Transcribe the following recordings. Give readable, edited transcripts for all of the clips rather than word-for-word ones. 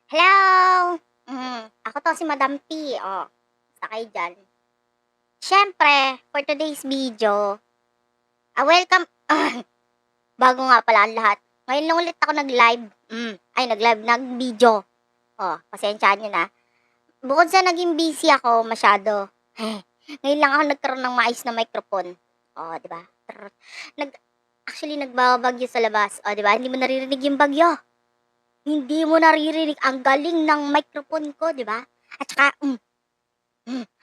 Hello! Ako 'to si Madam P, basta kayo diyan. Siyempre, for today's video, welcome bago nga pala ang lahat, ngayon lang ulit ako nag-live, nag-video. Pasensyahan niyo na. Bukod sa naging busy ako masyado, ngayon lang ako nagkaroon ng maayos na microphone. 'Di ba? Nag actually nagbabagyo sa labas, 'di ba? Hindi mo naririnig yung bagyo. Hindi mo naririnig, ang galing ng microphone ko, 'di ba? At saka,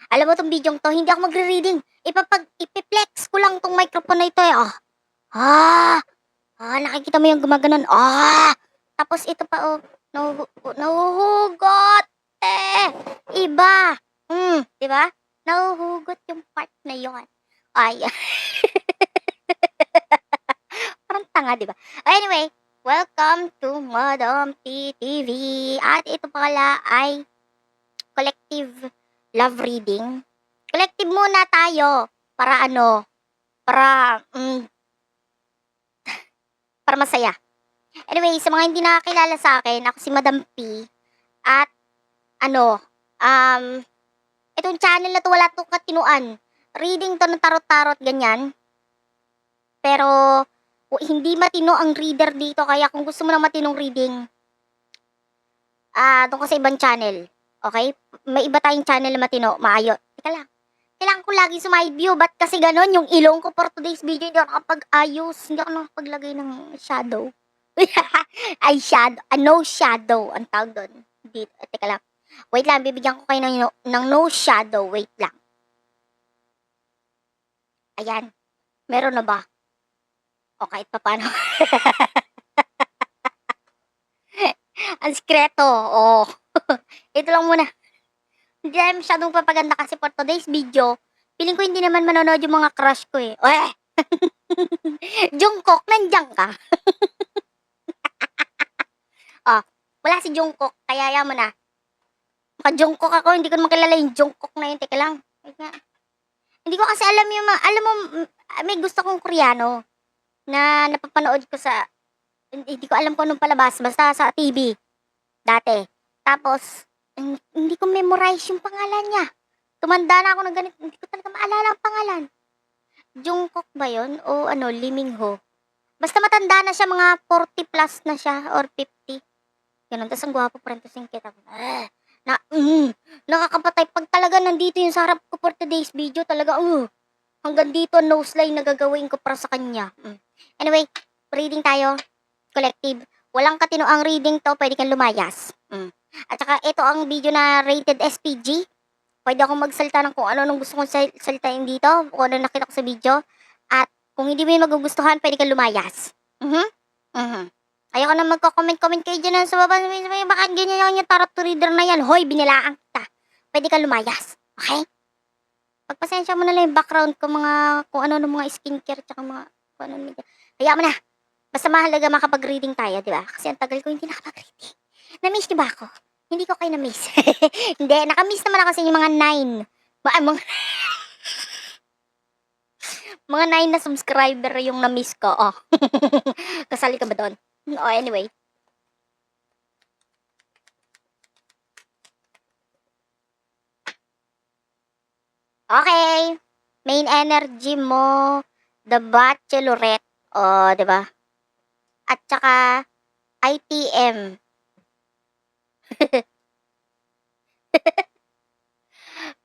alam mo 'tong bidyong 'to, hindi ako magre-reading. Ipe-flex ko lang 'tong microphone na ito, eh, oh. Ah! Nakikita mo yung gumaganon, Tapos ito pa, nahuhugot, iba. 'Di ba? Nahuhugot yung part na yon. Ay, parang tanga, 'di ba? Anyway, welcome to Madam P TV. At ito pala ay collective love reading. Collective muna tayo para para para masaya. Anyway, sa mga hindi nakakilala sa akin, ako si Madam P at ano, itong channel na 'to wala 'tong katinuan. Reading 'to ng tarot-tarot ganyan. Pero hindi matino ang reader dito, kaya kung gusto mo ng matinong reading, do'n ka sa ibang channel, okay? May iba tayong channel na matino, teka lang. Kailangan ko laging smile view, ba't kasi gano'n yung ilong ko for today's video hindi ako nakapag-ayos, hindi ako nakapaglagay ng shadow. No shadow ang tawag do'n. Dito, teka lang. Wait lang, bibigyan ko kayo ng no shadow, wait lang. Ayan, meron na ba? O kahit papaano. Ang sikreto, ito lang muna. Hindi tayo masyadong papaganda kasi for today's video, feeling ko hindi naman manonood yung mga crush ko, eh. Jungkook, nandiyan ka? Wala si Jungkook, kaya ayaw mo na. Maka-Jungkook ako, hindi ko naman kilala yung Jungkook na yun. Teka lang, wait nga. Hindi ko kasi alam yung alam mo, may gusto kong Koreano na napapanood ko sa, hindi ko alam kung anong palabas, basta sa TV, dati. Tapos, hindi ko memorize yung pangalan niya. Tumanda na ako ng ganito, hindi ko talaga maalala ang pangalan. Jungkook ba yun? O Lee Min-ho? Basta matanda na siya, mga 40 plus na siya, or 50. Ganun, tas ang gwapo pa rin, tas yung kita ko, nakakapatay. Pag talaga nandito yung sa harap ko for today's video, talaga, hanggang dito, nose line na gagawin ko para sa kanya. Anyway, reading tayo, collective. Walang katinoang reading to, pwede kang lumayas. At saka, ito ang video na rated SPG. Pwede akong magsalita ng kung ano nung gusto kong salitain dito, kung ano nakita ko sa video. At kung hindi mo yung magugustuhan, pwede kang lumayas. Ayoko na magko-comment-comment kayo dyan sa baba. Bakit ganyan yung tarot reader na yan? Hoy, binilaan kita. Pwede ka lumayas. Okay? Pagpasensya mo na lang yung background ko, kung ano ng mga skincare, tsaka mga, kung ano nila. Kaya mo na. Basta mahalaga makapag-reading tayo, di ba? Kasi ang tagal ko hindi nakapag-reading. Na-miss niyo ba ako? Hindi ko kayo na-miss. Hindi, nakamiss naman ako sa inyo mga 9. Mga 9 na subscriber yung na-miss ko. Kasali ka ba doon? Anyway. Okay. Main energy mo, The Bachelorette. 'Di ba? At saka, ITM.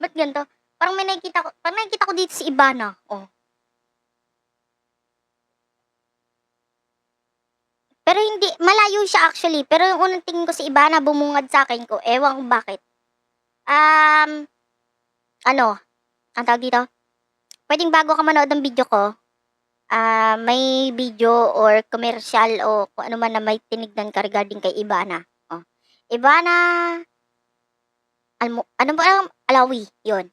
Ba't ganito? Parang nakikita ko dito si Ivana. Pero hindi, malayo siya actually. Pero yung unang tingin ko si Ivana, bumungad sa akin ko. Ewan ko bakit. Ang tawag dito? Pwedeng bago ka manood ng video ko, may video or commercial o kung ano man na may tinignan ka regarding kay Ivana. Ivana, ano ba ang Alawi? Yun.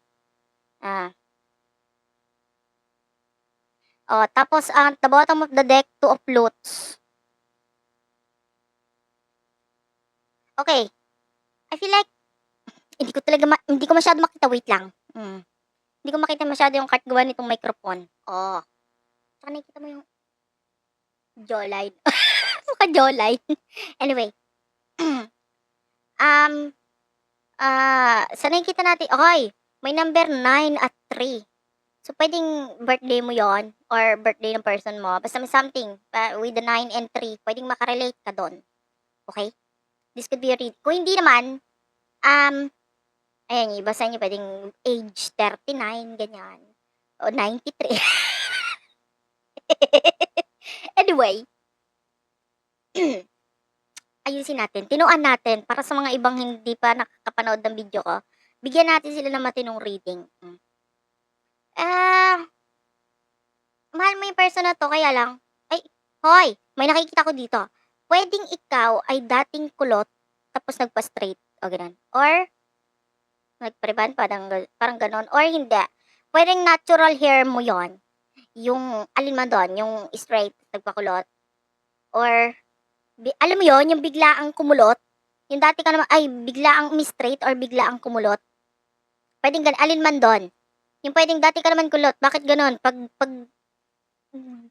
Tapos ang the bottom of the deck, 2 of floats. Okay. I feel like, hindi ko masyado makita. Wait lang. Hindi ko makita masyado yung gawa nitong microphone. Saka nakikita mo yung jawline. Mukha jawline. Anyway. Um, sa nakikita natin, okay, may number 9 at 3. So, pwedeng birthday mo yon or birthday ng person mo. Basta may something with the 9 and 3, pwedeng makarelate ka doon. Okay? This could be your read. Kung hindi naman, ayan, yung iba sa inyo pwedeng age 39, ganyan. O 93. Anyway, ayusin natin. Tinuan natin para sa mga ibang hindi pa nakakapanood ng video ko. Bigyan natin sila ng matinong reading. Mahal mo yung person na to, kaya lang, ay, hoy, may nakikita ko dito. Pwedeng ikaw ay dating kulot, tapos nagpa-straight, o ganun. Or, nagpa-reband, parang ganun. Or hindi. Pwedeng natural hair mo yon, yung, alin man doon, yung straight, nagpakulot. Or, alam mo yon, yung biglaang kumulot. Yung dati ka naman, ay, biglaang umi-straight or biglaang kumulot. Pwedeng ganun, alin man doon. Yung pwedeng dati ka naman kulot, bakit ganun? Pag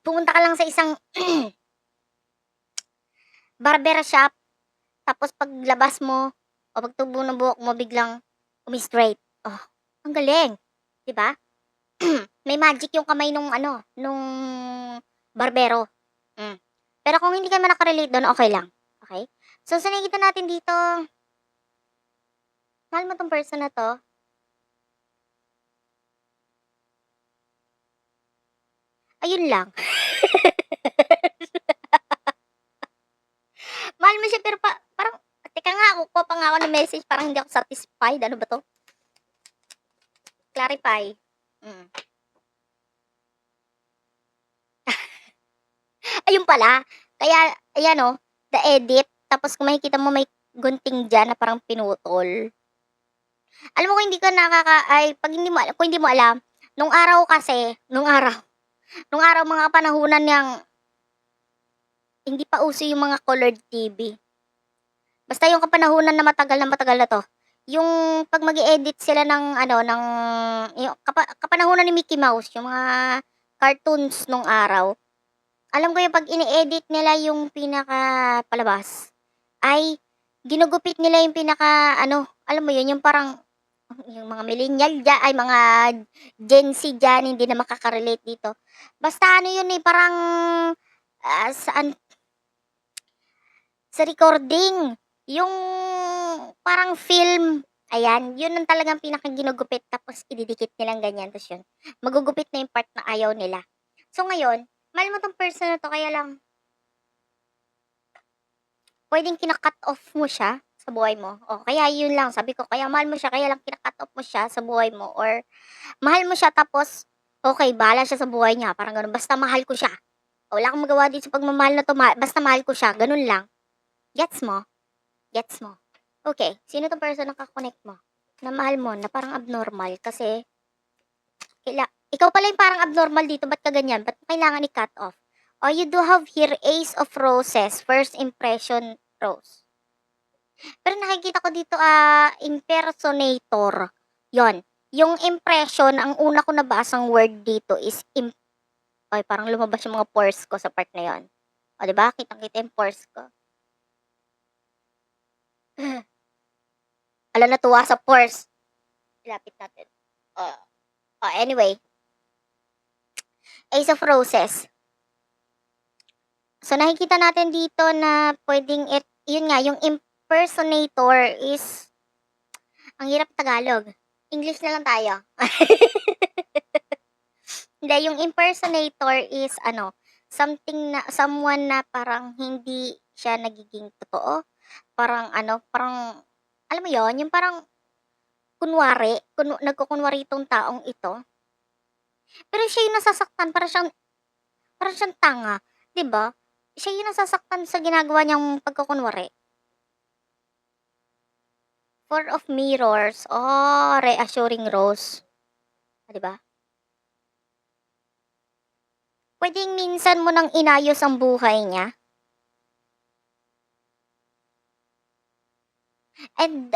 pumunta ka lang sa isang barber shop, tapos paglabas mo, o pagtubo ng buhok mo, biglang umi-straight. Oh, ang galing. 'Di ba? May magic yung kamay nung barbero. Pero kung hindi ka man nakarelate doon, okay lang. Okay? So, sa nakikita natin dito, mahal mo tong person na to. Ayun lang. Mahal mo siya pero parang, teka nga, kukuha pa nga ako ng message, parang hindi ako satisfied. Ano ba to? Clarify. Ayun pala. Kaya, ayan o, the edit. Tapos kung makikita mo may gunting dyan na parang pinutol. Alam mo kung hindi ka pag hindi mo, kung hindi mo alam, nung araw mga panahunan niyang, hindi pa uso yung mga colored TV. Basta yung kapanahunan na matagal na to. Yung pag mag-edit sila yung kapanahunan ni Mickey Mouse, yung mga cartoons nung araw. Alam ko yung pag ini-edit nila yung pinaka palabas, ay ginugupit nila yung pinaka alam mo yun, yung parang yung mga millennial dyan, ay mga Gen Z dyan, hindi na makaka-relate dito. Basta yun parang sa recording, yung parang film, ayan, yun ang talagang pinakaginugupit, tapos ididikit nilang ganyan, tapos yun, magugupit na yung part na ayaw nila. So ngayon, mahal mo tong person na to, kaya lang, pwedeng kina-cut off mo siya sa buhay mo. O kaya yun lang, sabi ko, kaya mahal mo siya, kaya lang kina-cut off mo siya sa buhay mo. Or mahal mo siya tapos, okay, bahala siya sa buhay niya. Parang ganun, basta mahal ko siya. O, wala akong magawa dito sa pagmamahal na to, basta mahal ko siya. Ganun lang. Gets mo? Gets mo? Okay, sino tong person na kakonect mo? Na mahal mo, na parang abnormal. Kasi, ikaw pala yung parang abnormal dito, ba't ka ganyan? Ba't kailangan i-cut off? O, you do have here Ace of Roses, first impression rose. Pero nakikita ko dito, impersonator. Yon. Yung impression, ang una ko nabasang word dito is ay, parang lumabas yung mga pores ko sa part na yon. O, diba? Kitang-kita yung pores ko. Ala, natuwa sa pores. Ilapit natin. Anyway. Ace of Roses. So, nakikita natin dito na pwedeng yun nga, yung impersonator is, ang hirap Tagalog. English na lang tayo. Hindi, yung impersonator is, someone na parang hindi siya nagiging totoo. Parang, alam mo yon, yung parang, nagkukunwari itong taong ito. Pero siya yung nasasaktan, parang siyang tanga. 'Di ba? Siya yung nasasaktan sa ginagawa niyang pagkukunwari. Four of Mirrors. Oh, reassuring rose. 'Di ba? Pwedeng minsan mo nang inayos ang buhay niya. And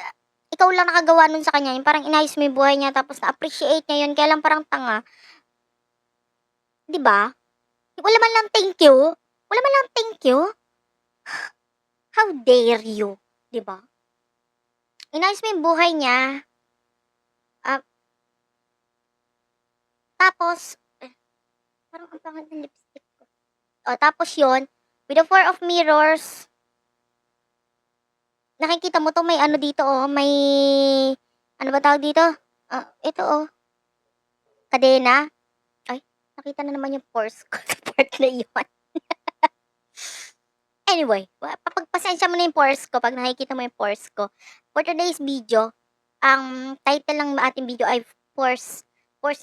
ikaw lang nakagawa nun sa kanya. Yung parang inayos mo yung buhay niya, tapos na-appreciate niya yun, kaya lang parang tanga. 'Di ba? Wala man lang thank you. Wala man lang thank you. How dare you? 'Di ba? Inayos mo yung buhay niya. Ah, tapos, parang ang pangit ng lipstick ko. Tapos yun, with the Four of Mirrors, nakikita mo to, may ano dito, may, ano ba tawag dito? Ito, kadena. Ay, nakita na naman yung pores ko sa part na yun. Anyway, papagpasensya mo na yung pores ko pag nakikita mo yung pores ko. For today's video, ang title ng ating video ay Pores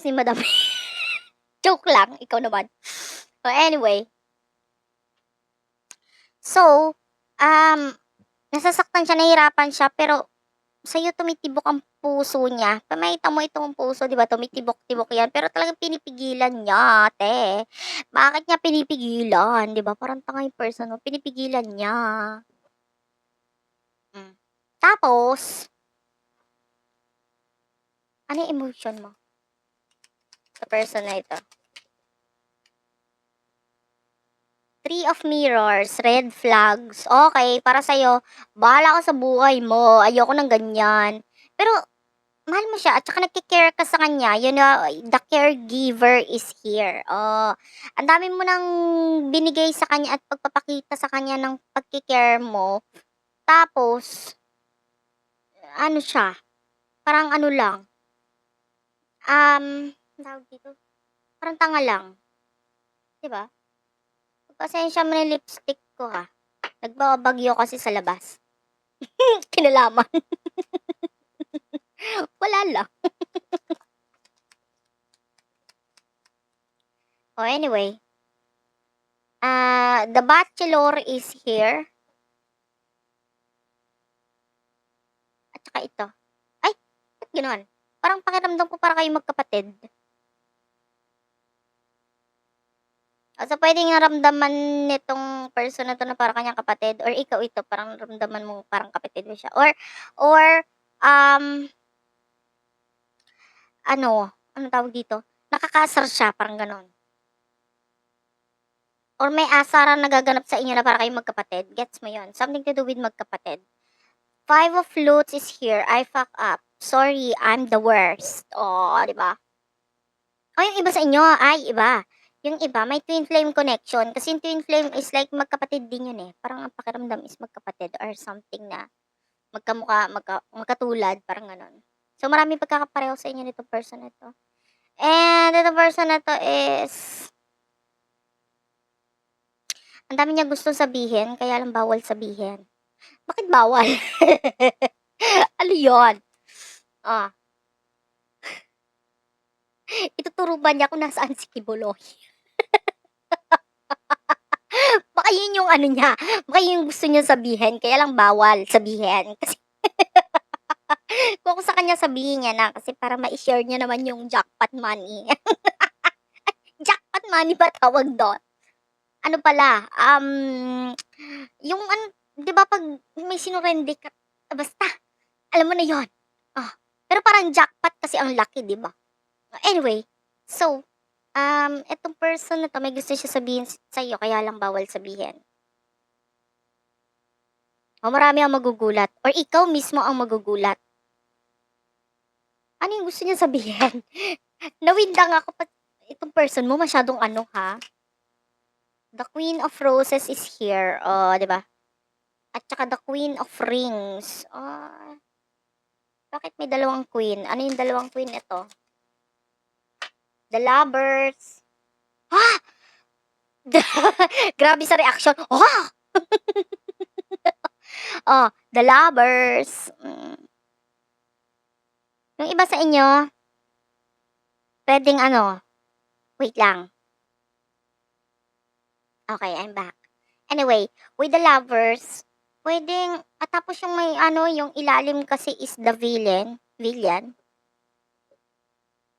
ni Madam. Joke lang, ikaw naman. So, anyway. So, nasasaktan siya, nahihirapan siya, pero sa'yo tumitibok ang puso niya. Makita mo itong puso, di ba? Tumitibok-tibok yan. Pero talagang pinipigilan niya, ate. Bakit niya pinipigilan? Di ba? Parang tanga yung person mo. Pinipigilan niya. Tapos, ano yung emotion mo sa person na ito? Three of Mirrors, red flags. Okay, para sa'yo, bahala ka sa buhay mo. Ayoko ng ganyan. Pero, mahal mo siya at saka nagki-care ka sa kanya. You know, the caregiver is here. Ang dami mo nang binigay sa kanya at pagpapakita sa kanya ng pagki-care mo. Tapos, ano siya, parang ano lang, tawag dito, parang tanga lang. 'Di ba? Pasensya mo na yung lipstick ko ha. Nagbabagyo kasi sa labas. Kinalaman. Wala lang. Anyway. The Bachelor is here. At saka ito. Ay, ba't gano'n? Parang pakiramdam ko para kayong magkapatid. So, pwedeng naramdaman nitong person na 'to na para kanyang kapatid or ikaw ito parang naramdaman mo parang kapatid mo siya or, um, anong tawag dito, nakakaasar siya parang gano'n. Or may asaran nagaganap sa inyo na para kayong magkapatid, gets mo 'yun? Something to do with magkapatid. Five of Flutes is here, I fuck up. Sorry, I'm the worst. Oh, 'di ba? Yung iba sa inyo, ay iba. Yung iba may twin flame connection kasi yung twin flame is like magkapatid din yun, eh. Parang ang pakiramdam is magkapatid or something na magkatulad, parang gano'n. So, maraming pagkakapareho sa inyo nitong person na 'to. And itong person na 'to is ang dami niya gustong sabihin kaya lang bawal sabihin. Bakit bawal? Ano 'yun? Ah, ituturo ba niya kung nasaan si Kibuloy? Baka yun yung ano niya, baka yun yung gusto niyang sabihin kaya lang bawal sabihin. Kasi kung sa kanya sabihin niya na kasi para ma-share niya naman yung jackpot money. Jackpot money ba tawag dun? Ano pala, yung 'di ba 'pag may sinurrender ka basta alam mo na yon. Oh, pero parang jackpot kasi ang laki 'di ba? Anyway, so, etong person na 'to may gusto siya sabihin sa'yo kaya lang bawal sabihin. O marami ang magugulat or ikaw mismo ang magugulat. Ano yung gusto niya sabihin? Nawindang ako itong person mo masyadong ano ha. The Queen of Roses is here. 'Di ba? At saka the Queen of Rings. Bakit may dalawang queen? Ano yung dalawang queen ito? The Lovers. Ah! Grabe sa reaction. The Lovers. Yung iba sa inyo, pwedeng wait lang. Okay, I'm back. Anyway, with the Lovers, pwedeng tapos yung may yung ilalim kasi is the villain.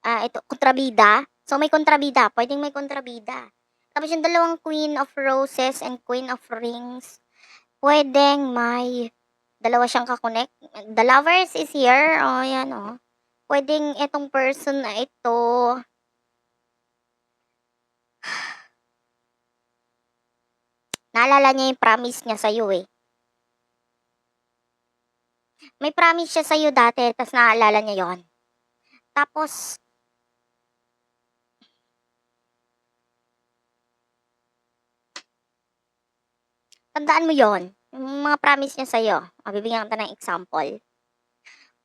Ito kontrabida. So may kontrabida, pwedeng may kontrabida. Tapos yung dalawang Queen of Roses and Queen of Rings, pwedeng may dalawa siyang ka-connect. The Lovers is here. Yan Pwedeng itong person na ito naalala niya yung promise niya sa'yo, eh. May promise siya sa'yo dati, tas naalala niya yon. Tapos, tandaan mo yon. Yung mga promise niya sa'yo. Bibigyan kita ng example.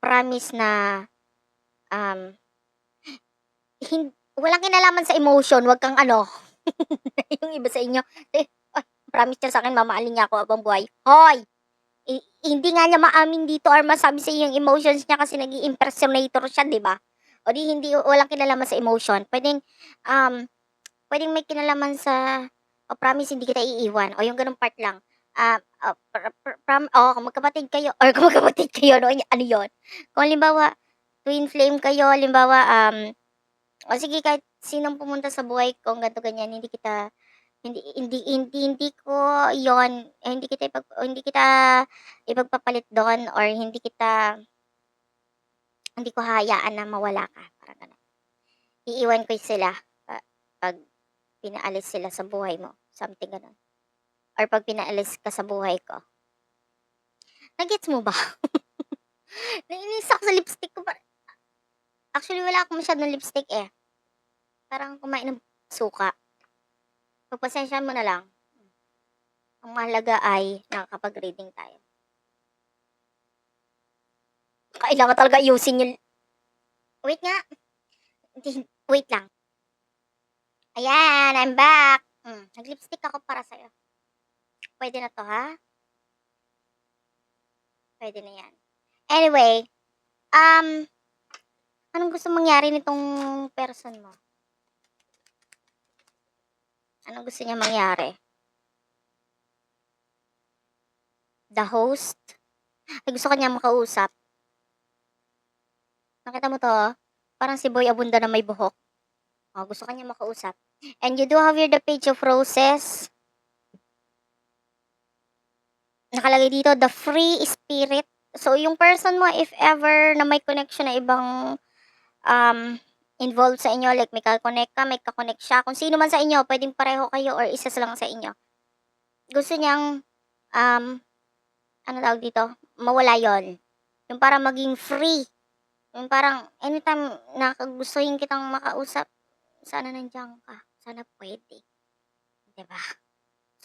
Promise na, um, walang kinalaman sa emotion, wag kang ano, yung iba sa inyo, promise niya sa akin, mamahalin niya ako habang buhay. Hoy! Hindi nga niya maamin dito or masabi sa iyo yung emotions niya kasi nag-i-impersonator siya, di ba? O di hindi, walang kinalaman sa emotion. Pwedeng may kinalaman sa, promise hindi kita iiwan. O yung ganung part lang. Kung magkapatid kayo, or kung magkapatid kayo, no, ano yon. Kung halimbawa, twin flame kayo, halimbawa, o sige, kahit sinong pumunta sa buhay ko, ganito, ganyan, hindi ko yon, hindi kita ipagpapalit doon, or hindi ko hayaan na mawala ka, parang ganun. Iiwan ko sila pag pinaalis sila sa buhay mo, something ganun. Or pag pinaalis ka sa buhay ko. Nagets mo ba? Naiinis ako sa lipstick ko. Actually, wala akong masyadong lipstick eh. Parang kumain ng suka. Pagpasensyahan mo na lang. Ang mahalaga ay nakakapag-reading tayo. Kailangan talaga ayusin yung... Wait nga. Wait lang. Ayan, I'm back. Nag-lipstick ako para sa'yo. Pwede na to, ha? Pwede na yan. Anyway, anong gusto mangyari nitong person mo? Anong gusto niya mangyari? The host? Ay, gusto kanya makausap. Nakita mo to? Parang si Boy Abunda na may buhok. Gusto kanya makausap. And you do have here the page of roses. Nakalagay dito, the free spirit. So, yung person mo, if ever na may connection na ibang involved sa inyo, like may kakonect ka, may kakonect siya, kung sino man sa inyo, pwedeng pareho kayo or isa lang sa inyo. Gusto niyang, ano tawag dito, mawala yon. Yung parang maging free. Yung parang, anytime na gustuhin kitang makausap, sana nandiyan ka. Sana pwede. Diba?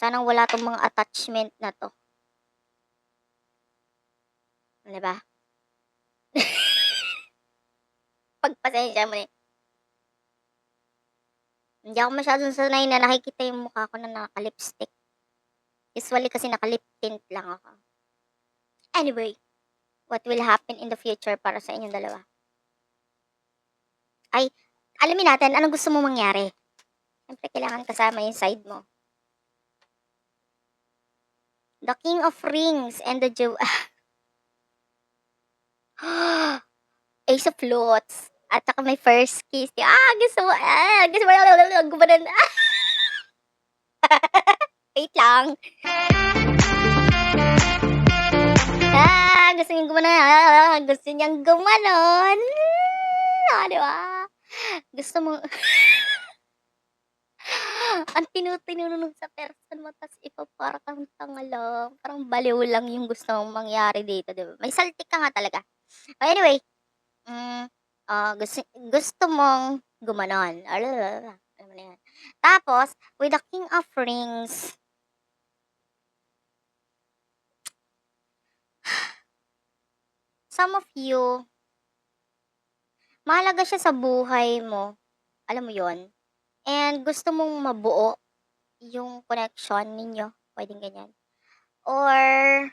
Sana wala tong mga attachment na to. Diba? Pagpasensya mo eh. Hindi ako masyadong sanay na nakikita yung mukha ko na naka-lipstick. Usually kasi naka-lip tint lang ako. Anyway, what will happen in the future para sa inyong dalawa? Ay, alamin natin, anong gusto mo mangyari? Siyempre, kailangan kasama yung side mo. The King of Rings and the Ace of Floats. At saka may first kiss. Gusto mo, gumanon. Wait lang. Gusto niyang gumanon. Gusto niyang gumanon. Diba? Gusto mo... ang tinutunog sa person mo, tas ikaw parang kang tanga lang. Parang baliw lang yung gusto mong mangyari dito, diba? May saltik ka nga talaga. Anyway, gusto mong gumanon. Ano na yan. Tapos, with the King of Rings, some of you, mahalaga siya sa buhay mo. Alam mo yon. And gusto mong mabuo yung connection ninyo. Pwedeng ganyan. Or,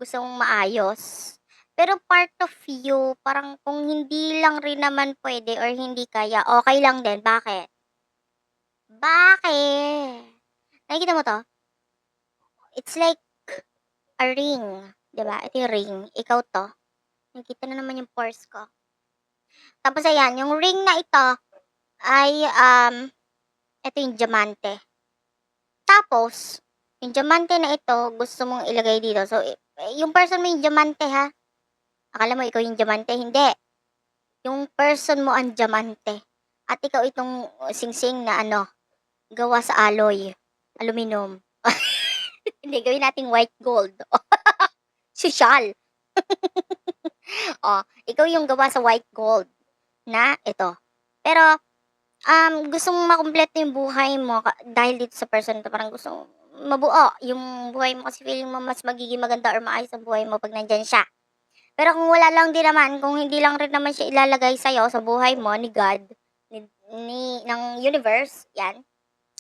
gusto mong maayos. Pero part of you, parang kung hindi lang rin naman pwede or hindi kaya, okay lang din. Bakit? Nakikita mo to? It's like a ring. Diba? Ito yung ring. Ikaw to. Nakikita na naman yung pores ko. Tapos ayan, yung ring na ito ay, ito yung diamante. Tapos, yung diamante na ito, gusto mong ilagay dito. So, yung person mo yung diamante ha. Akala mo ikaw yung diamante? Hindi. Yung person mo ang diamante. At ikaw itong singsing na gawa sa alloy. Aluminum. Hindi, gawin nating white gold. Social. Oh, ikaw yung gawa sa white gold na ito. Pero, gusto mong makumpleto yung buhay mo dahil dito sa person na 'to, parang gusto mong mabuo yung buhay mo kasi feeling mo mas magiging maganda or maayos ang buhay mo 'pag nandiyan siya. Pero kung wala lang din naman, kung hindi lang rin naman siya ilalagay sa'yo sa buhay mo ni God, ng universe, 'yan.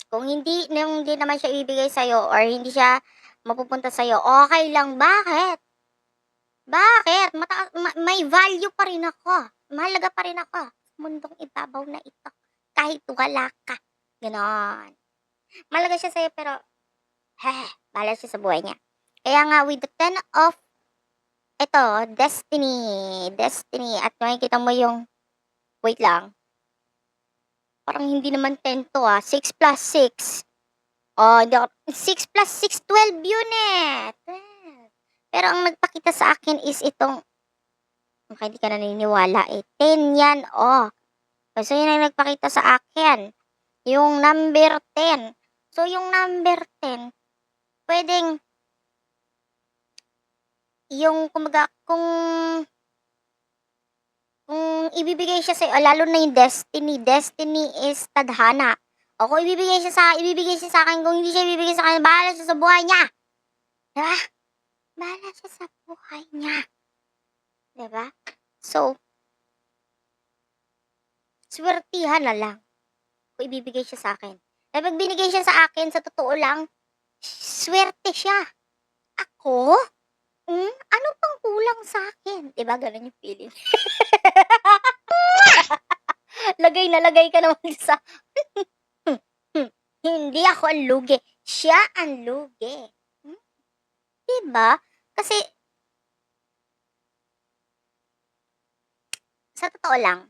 Kung hindi naman siya ibibigay sa'yo or hindi siya mapupunta sa'yo, okey lang. Bakit? Bakit? May value pa rin ako, mahalaga pa rin ako sa mundong ibabaw na ito, kahit wala ka, gano'n. Mahalaga siya sa'yo pero, bahala siya sa buhay niya. Kaya nga with the 10 of eto, destiny at makikita mo yung wait lang, parang hindi naman 10 'to, 6 plus 6. Oh, hindi ako 6 plus 6, 12 yun, eh, 12. Pero ang nagpakita sa akin is itong baka hindi ka naniniwala, 10 yan, oh. So, yun ang nagpakita sa akin, yung number 10. So, yung number 10, puwedeng yung kumbaga kung ibibigay siya sa'yo lalo na yung destiny is tadhana. O kung ibibigay siya sa'kin, kung hindi siya ibibigay sa'kin, bahala siya sa buhay niya, 'di ba? Bahala siya sa buhay niya, 'di ba? So, swertihan na lang kung ibibigay siya sa'kin. Eh, 'pag binigay siya sa akin sa totoo lang, swerte siya. Ako? Ano pang kulang sa'kin? 'Di ba gano'n yung feeling? Lagay na lagay ka naman sa hmm, hmm, hindi ako ang lugi, siya ang lugi. Hmm, 'di ba? Kasi sa totoo lang,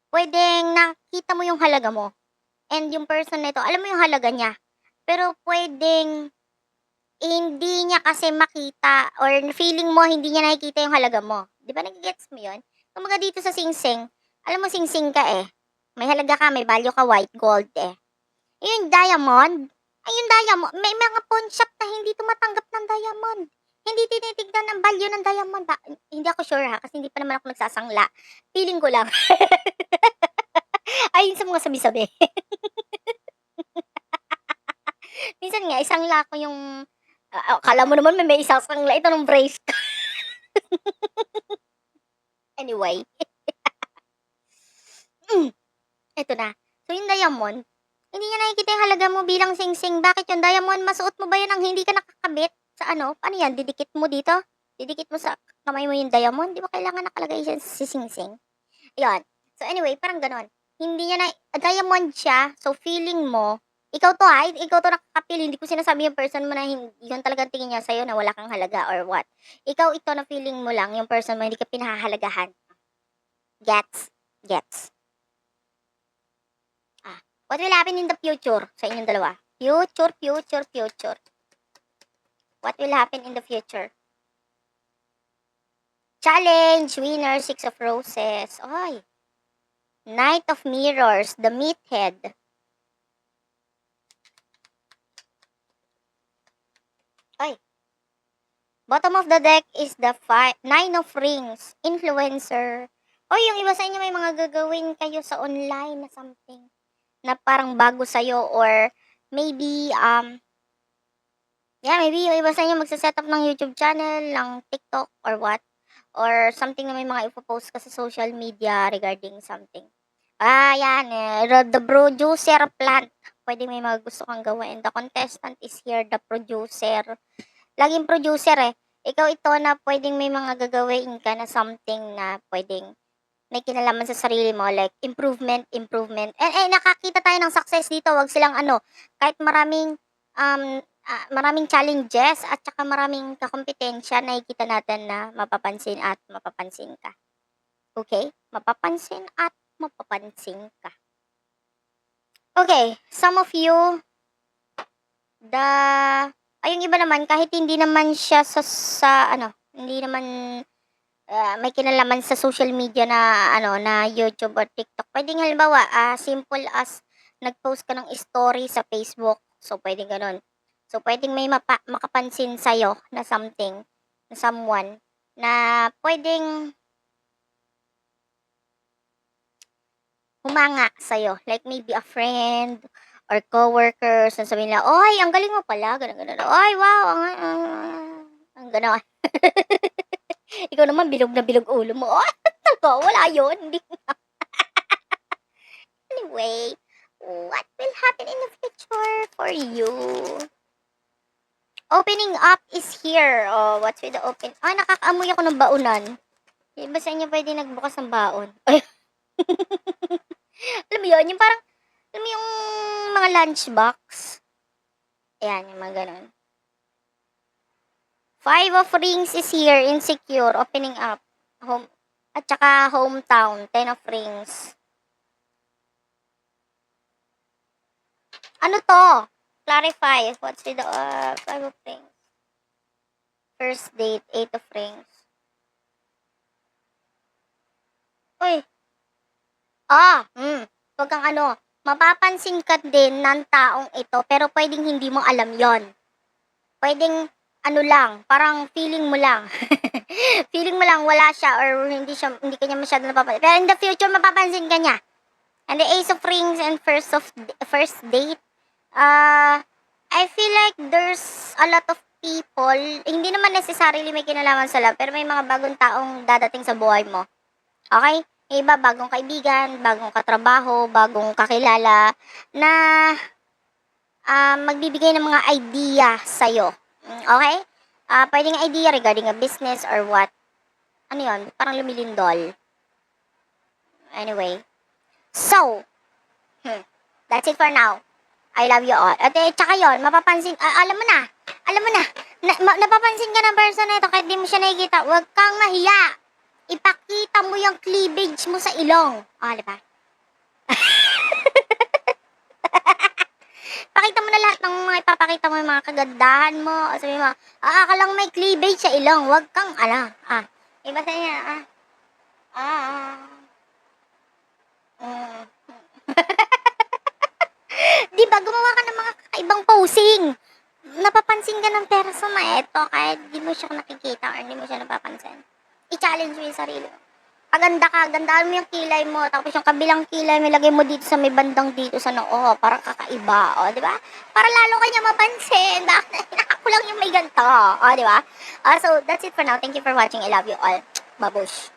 puwedeng nakita mo yung halaga mo and yung person na ito alam mo yung halaga niya, pero puwedeng hindi niya kasi makita or feeling mo hindi niya nakikita yung halaga mo. 'Di ba nage-gets mo 'yun? Kumbaga dito sa singsing, alam mo singsing ka, eh, may halaga ka, may value ka, white gold, eh. Yung diamond, yung diamond may mga pawn shop na hindi tumatanggap ng diamond. Hindi tinitignan ang value ng diamond hindi ako sure ha, kasi hindi pa naman ako nagsasangla. Feeling ko lang. Ayon sa mga sabi-sabi. Minsan nga isangla ko yung akala mo naman may isasangla ito ng brace ka. Anyway, eto na. So yung diamond, hindi niya nakikita yung halaga mo bilang singsing. Bakit yung diamond, masuot mo ba yun ng hindi ka nakakabit sa ano? Paano yan? Didikit mo dito? Didikit mo sa kamay mo yung diamond? Di ba kailangan nakalagay siya sa singsing? Ayun. So anyway, parang ganon. Hindi niya na, diamond siya, so feeling mo, ikaw to ha, ikaw to nakakapil, hindi ko sinasabi yung person mo na yun talagang tingin niya sa'yo na wala kang halaga or what. Ikaw ito na feeling mo lang, yung person mo, hindi ka pinahahalagahan. Gets? Gets. What will happen in the future sa inyong dalawa? Future. What will happen in the future? Challenge, winner, 6 of roses. Ay. Knight of mirrors, the meathead. Ay. Bottom of the deck is the 9 of rings, influencer. Oy, yung iba sa inyo may mga gagawin kayo sa online na something na parang bago sa'yo or maybe, maybe yung iba sa inyo magse-set up ng YouTube channel, ng TikTok or what, or something na may mga ipo-post ka sa social media regarding something. Yan, the producer plant. Pwede may mga gusto kang gawin. The contestant is here, the producer. Laging producer, eh. Ikaw ito na pwedeng may mga gagawin ka na something na pwedeng may kinalaman sa sarili mo, like improvement. Nakakita tayo ng success dito, wag silang kahit maraming challenges at saka maraming kakompetensya, nakikita natin na mapapansin at mapapansin ka. Okay? Mapapansin at mapapansin ka. Okay, some of you, yung iba naman, kahit hindi naman siya hindi naman may kinalaman sa social media na na YouTube or TikTok. Pwedeng halimbawa, simple as nag-post ka ng story sa Facebook. So, pwedeng gano'n. So, pwedeng may makapansin sa'yo na something, na someone, na pwedeng humanga sa'yo. Like maybe a friend or coworkers na sabihin nila, "Oy, ang galing mo pala," gano'n, gano'n. "Oy, wow, ang gano'n." Ikaw naman bilog na bilog ulo mo. "Oh, naku, wala yun." Hindi anyway, what will happen in the future for you? Opening up is here. Oh, what's with the open? Ah, nakakaamoy ako ng baonan. Yung ba sa inyo pwede nagbukas ng baon? Ay, alam mo yun? Yung parang, alam mo yung mga lunchbox? Ayan, yung mga ganun. Five of rings is here, insecure, opening up. Home, at saka hometown, 10 of rings. Ano to? Clarify. What's with the five of rings? First date, 8 of rings. Uy. Wag kang ano. Mapapansin ka din ng taong ito, pero pwedeng hindi mo alam yon. Pwedeng ano lang, parang feeling mo lang. Feeling mo lang wala siya or hindi kanya masyado napapansin. Pero in the future, mapapansin ka niya. And the Ace of Rings and first date, I feel like there's a lot of people, hindi naman necessarily may kinalaman sa love, pero may mga bagong taong dadating sa buhay mo. Okay? May iba, bagong kaibigan, bagong katrabaho, bagong kakilala, na magbibigay ng mga idea sa'yo. Okay? Pwedeng idea regarding a business or what. Ano yun? Parang lumilindol. Anyway. So, that's it for now. I love you all. At tsaka yun, mapapansin, alam mo na, napapansin ka ng person na ito kahit di mo siya nakikita, huwag kang mahiya. Ipakita mo yung cleavage mo sa ilong. Diba? Pakita mo na lahat ng mga ipapakita mo, yung mga kagandahan mo. Sabi mo, ka lang may cleavage sa ilong. Huwag kang, iba sa niya, Di ba, gumawa ka ng mga kakaibang posing. Napapansin ka ng person na ito kahit di mo siya nakikita or di mo siya napapansin. I-challenge mo yung sarili mo. Paganda ka, gandaan mo yung kilay mo, tapos yung kabilang kilay mo, ilagay mo dito sa may bandang dito sa noo, para kakaiba, di ba? Para lalo ka niya mapansin, bakit ako lang yung may ganito, di ba? So, that's it for now. Thank you for watching. I love you all. Babush.